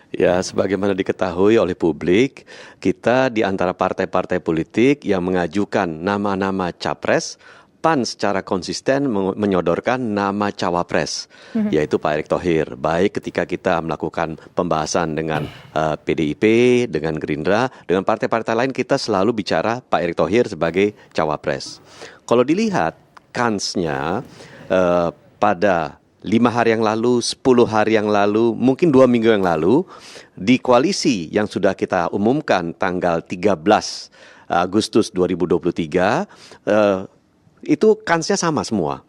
Ya, sebagaimana diketahui oleh publik, kita di antara partai-partai politik yang mengajukan nama-nama capres, PAN secara konsisten menyodorkan nama cawapres, yaitu Pak Erick Thohir. Baik ketika kita melakukan pembahasan dengan PDIP, dengan Gerindra, dengan partai-partai lain kita selalu bicara Pak Erick Thohir sebagai cawapres. Kalau dilihat kansnya pada 5 hari yang lalu, 10 hari yang lalu, mungkin 2 minggu yang lalu, di koalisi yang sudah kita umumkan tanggal 13 Agustus 2023, itu kansnya sama semua.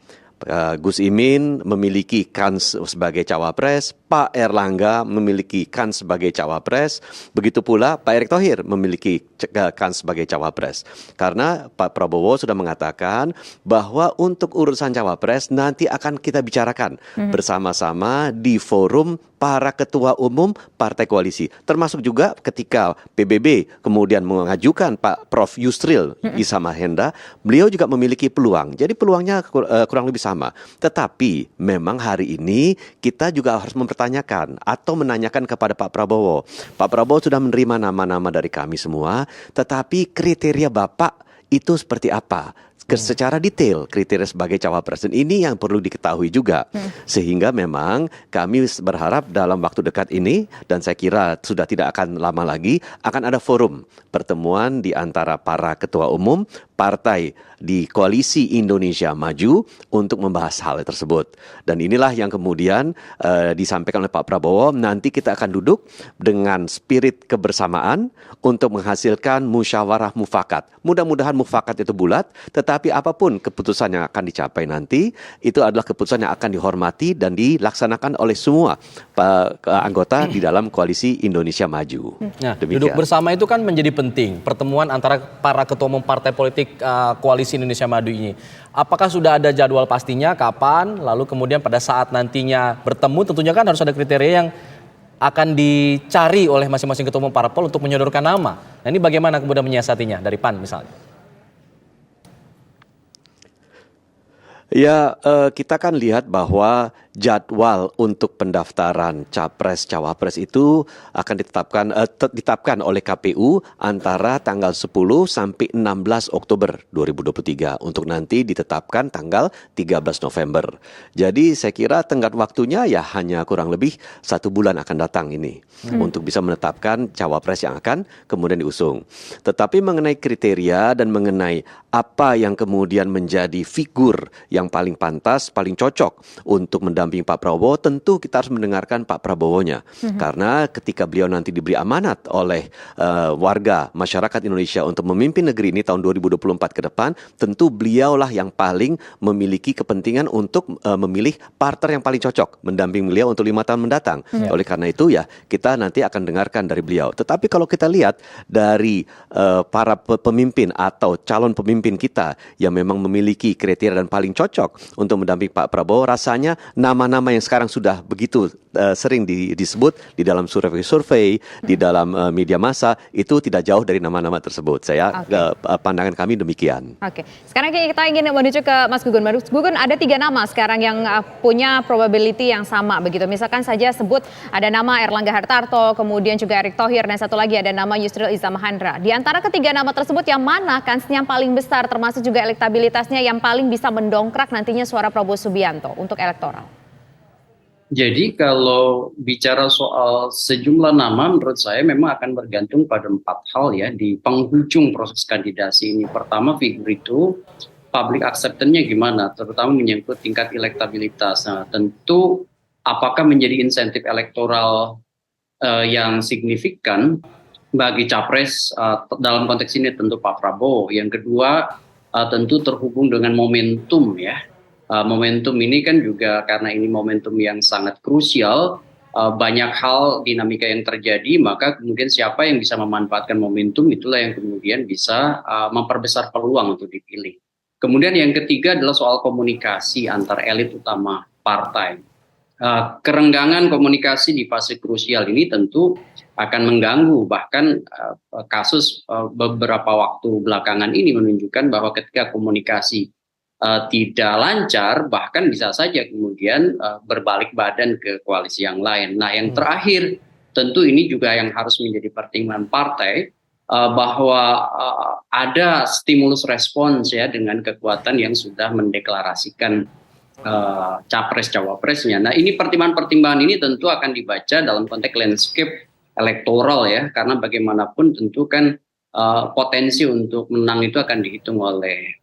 Gus Imin memiliki kans sebagai cawapres, Pak Erlangga memiliki kans sebagai cawapres, begitu pula Pak Erick Thohir memiliki kans sebagai cawapres. Karena Pak Prabowo sudah mengatakan bahwa untuk urusan cawapres nanti akan kita bicarakan bersama-sama di forum para ketua umum partai koalisi. Termasuk juga ketika PBB kemudian mengajukan Pak Prof. Yusril Issa Mahendra, beliau juga memiliki peluang. Jadi peluangnya kurang lebih sama. Tetapi memang hari ini kita juga harus mempertanyakan atau menanyakan kepada Pak Prabowo. Pak Prabowo sudah menerima nama-nama dari kami semua, tetapi kriteria Bapak itu seperti apa? Secara detail kriteria sebagai cawapres, dan ini yang perlu diketahui juga, sehingga memang kami berharap dalam waktu dekat ini, dan saya kira sudah tidak akan lama lagi, akan ada forum pertemuan di antara para ketua umum partai di Koalisi Indonesia Maju untuk membahas hal tersebut. Dan inilah yang kemudian disampaikan oleh Pak Prabowo, nanti kita akan duduk dengan spirit kebersamaan untuk menghasilkan musyawarah mufakat. Mudah-mudahan mufakat itu bulat, tetapi apapun keputusan yang akan dicapai nanti, itu adalah keputusan yang akan dihormati dan dilaksanakan oleh semua anggota di dalam Koalisi Indonesia Maju. Nah, duduk bersama itu kan menjadi penting, pertemuan antara para ketua umum partai politik Koalisi Indonesia Maju ini. Apakah sudah ada jadwal pastinya, kapan, lalu kemudian pada saat nantinya bertemu, tentunya kan harus ada kriteria yang akan dicari oleh masing-masing ketua umum parpol untuk menyodorkan nama. Nah, ini bagaimana kemudian menyiasatinya dari PAN misalnya? Ya, kita kan lihat bahwa jadwal untuk pendaftaran capres cawapres itu akan ditetapkan oleh KPU antara tanggal 10 sampai 16 Oktober 2023 untuk nanti ditetapkan tanggal 13 November. Jadi saya kira tenggat waktunya ya hanya kurang lebih 1 bulan akan datang ini untuk bisa menetapkan cawapres yang akan kemudian diusung. Tetapi mengenai kriteria dan mengenai apa yang kemudian menjadi figur yang paling pantas, paling cocok untuk mendampingi Pak Prabowo, tentu kita harus mendengarkan Pak Prabowo-nya. Karena ketika beliau nanti diberi amanat oleh warga masyarakat Indonesia untuk memimpin negeri ini tahun 2024 ke depan, tentu beliaulah yang paling memiliki kepentingan untuk memilih partner yang paling cocok mendampingi beliau untuk 5 tahun mendatang. Oleh karena itu ya kita nanti akan dengarkan dari beliau. Tetapi kalau kita lihat dari para pemimpin atau calon pemimpin kita yang memang memiliki kriteria dan paling cocok untuk mendampingi Pak Prabowo, rasanya nama-nama yang sekarang sudah begitu sering disebut di dalam survei-survei, di dalam media massa, itu tidak jauh dari nama-nama tersebut. Pandangan kami demikian. Oke, sekarang kita ingin menuju ke Mas Gugun. Mas Gugun, ada 3 nama sekarang yang punya probability yang sama begitu. Misalkan saja sebut ada nama Erlangga Hartarto, kemudian juga Erick Thohir, dan satu lagi ada nama Yusril Issa Mahendra. Di antara ketiga nama tersebut yang mana kansnya yang paling besar, termasuk juga elektabilitasnya yang paling bisa mendongkrak nantinya suara Prabowo Subianto untuk elektoral? Jadi kalau bicara soal sejumlah nama, menurut saya memang akan bergantung pada 4 hal ya di penghujung proses kandidasi ini. Pertama, figur itu public acceptance-nya gimana, terutama menyangkut tingkat elektabilitas. Nah, tentu apakah menjadi insentif elektoral yang signifikan bagi capres, dalam konteks ini tentu Pak Prabowo. Yang kedua, tentu terhubung dengan momentum ya. Momentum ini kan juga karena ini momentum yang sangat krusial, banyak hal dinamika yang terjadi, maka kemudian siapa yang bisa memanfaatkan momentum itulah yang kemudian bisa memperbesar peluang untuk dipilih. Kemudian yang ketiga adalah soal komunikasi antar elit utama partai. Kerenggangan komunikasi di fase krusial ini tentu akan mengganggu, bahkan kasus beberapa waktu belakangan ini menunjukkan bahwa ketika komunikasi tidak lancar, bahkan bisa saja kemudian berbalik badan ke koalisi yang lain. Nah, yang terakhir tentu ini juga yang harus menjadi pertimbangan partai, bahwa ada stimulus respons ya dengan kekuatan yang sudah mendeklarasikan capres cawapresnya. Nah, ini pertimbangan-pertimbangan ini tentu akan dibaca dalam konteks landscape elektoral ya, karena bagaimanapun tentu kan potensi untuk menang itu akan dihitung oleh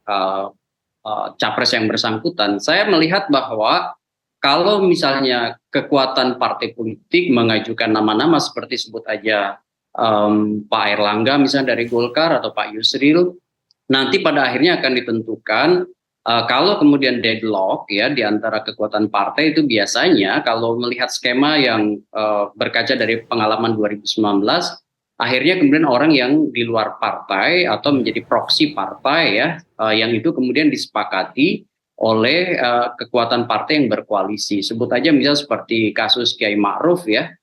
capres yang bersangkutan. Saya melihat bahwa kalau misalnya kekuatan partai politik mengajukan nama-nama seperti sebut aja Pak Airlangga misalnya dari Golkar atau Pak Yusril, nanti pada akhirnya akan ditentukan kalau kemudian deadlock ya di antara kekuatan partai itu biasanya kalau melihat skema yang berkaca dari pengalaman 2019, akhirnya kemudian orang yang di luar partai atau menjadi proksi partai ya, yang itu kemudian disepakati oleh kekuatan partai yang berkoalisi. Sebut aja misalnya seperti kasus Kiai Ma'ruf ya,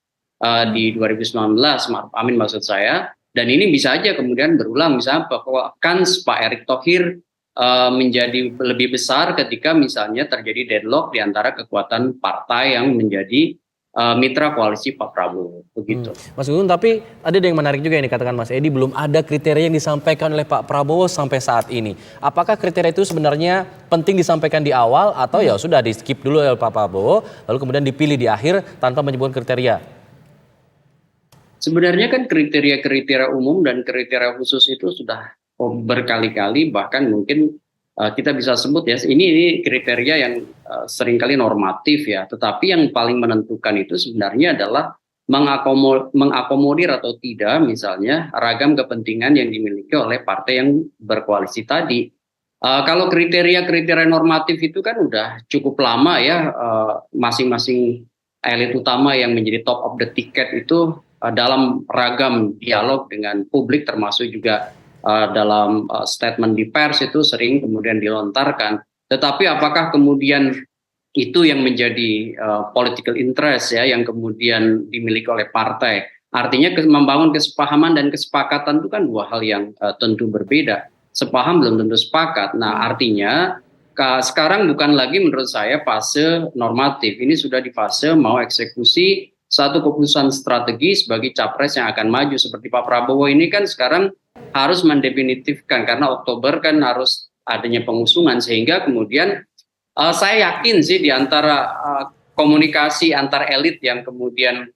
di 2019, Ma'ruf Amin maksud saya, dan ini bisa aja kemudian berulang misalnya bahwa kans Pak Erick Thohir menjadi lebih besar ketika misalnya terjadi deadlock di antara kekuatan partai yang menjadi mitra koalisi Pak Prabowo begitu. Mas Gun, tapi ada yang menarik juga yang dikatakan Mas Edi, belum ada kriteria yang disampaikan oleh Pak Prabowo sampai saat ini. Apakah kriteria itu sebenarnya penting disampaikan di awal atau ya sudah di skip dulu oleh Pak Prabowo lalu kemudian dipilih di akhir tanpa menyebutkan kriteria? Sebenarnya kan kriteria-kriteria umum dan kriteria khusus itu sudah berkali-kali, bahkan mungkin kita bisa sebut ya, ini kriteria yang seringkali normatif ya, tetapi yang paling menentukan itu sebenarnya adalah mengakomodir atau tidak misalnya ragam kepentingan yang dimiliki oleh partai yang berkoalisi tadi. Kalau kriteria-kriteria normatif itu kan udah cukup lama ya, masing-masing elit utama yang menjadi top of the ticket itu dalam ragam dialog dengan publik termasuk juga dalam statement di pers itu sering kemudian dilontarkan. Tetapi apakah kemudian itu yang menjadi political interest ya yang kemudian dimiliki oleh partai? Artinya membangun kesepahaman dan kesepakatan itu kan dua hal yang tentu berbeda. Sepaham belum tentu sepakat. Nah, artinya sekarang bukan lagi menurut saya fase normatif. Ini sudah di fase mau eksekusi satu keputusan strategis bagi capres yang akan maju. Seperti Pak Prabowo ini kan sekarang harus mendefinitifkan karena Oktober kan harus adanya pengusungan, sehingga kemudian saya yakin sih di antara komunikasi antar elit yang kemudian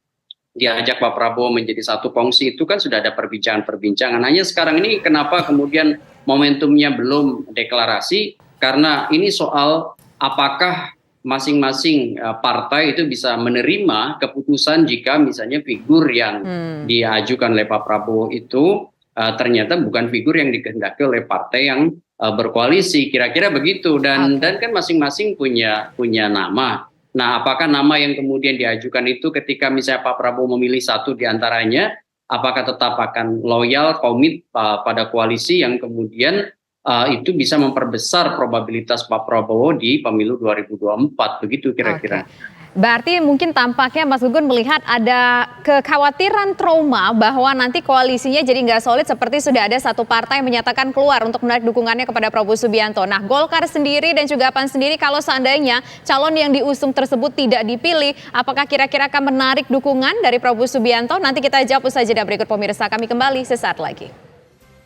diajak Pak Prabowo menjadi satu kongsi itu kan sudah ada perbincangan-perbincangan. Hanya sekarang ini kenapa kemudian momentumnya belum deklarasi, karena ini soal apakah masing-masing partai itu bisa menerima keputusan jika misalnya figur yang diajukan oleh Pak Prabowo itu ternyata bukan figur yang dikehendaki oleh partai yang berkoalisi, kira-kira begitu. Dan kan masing-masing punya nama. Nah, apakah nama yang kemudian diajukan itu ketika misalnya Pak Prabowo memilih satu di antaranya, apakah tetap akan loyal, komit pada koalisi yang kemudian itu bisa memperbesar probabilitas Pak Prabowo di pemilu 2024, begitu kira-kira. Berarti mungkin tampaknya Mas Gunggun melihat ada kekhawatiran trauma bahwa nanti koalisinya jadi nggak solid seperti sudah ada satu partai menyatakan keluar untuk menarik dukungannya kepada Prabowo Subianto. Nah, Golkar sendiri dan juga PAN sendiri kalau seandainya calon yang diusung tersebut tidak dipilih, apakah kira-kira akan menarik dukungan dari Prabowo Subianto? Nanti kita jawab usai jeda berikut pemirsa. Kami kembali sesaat lagi.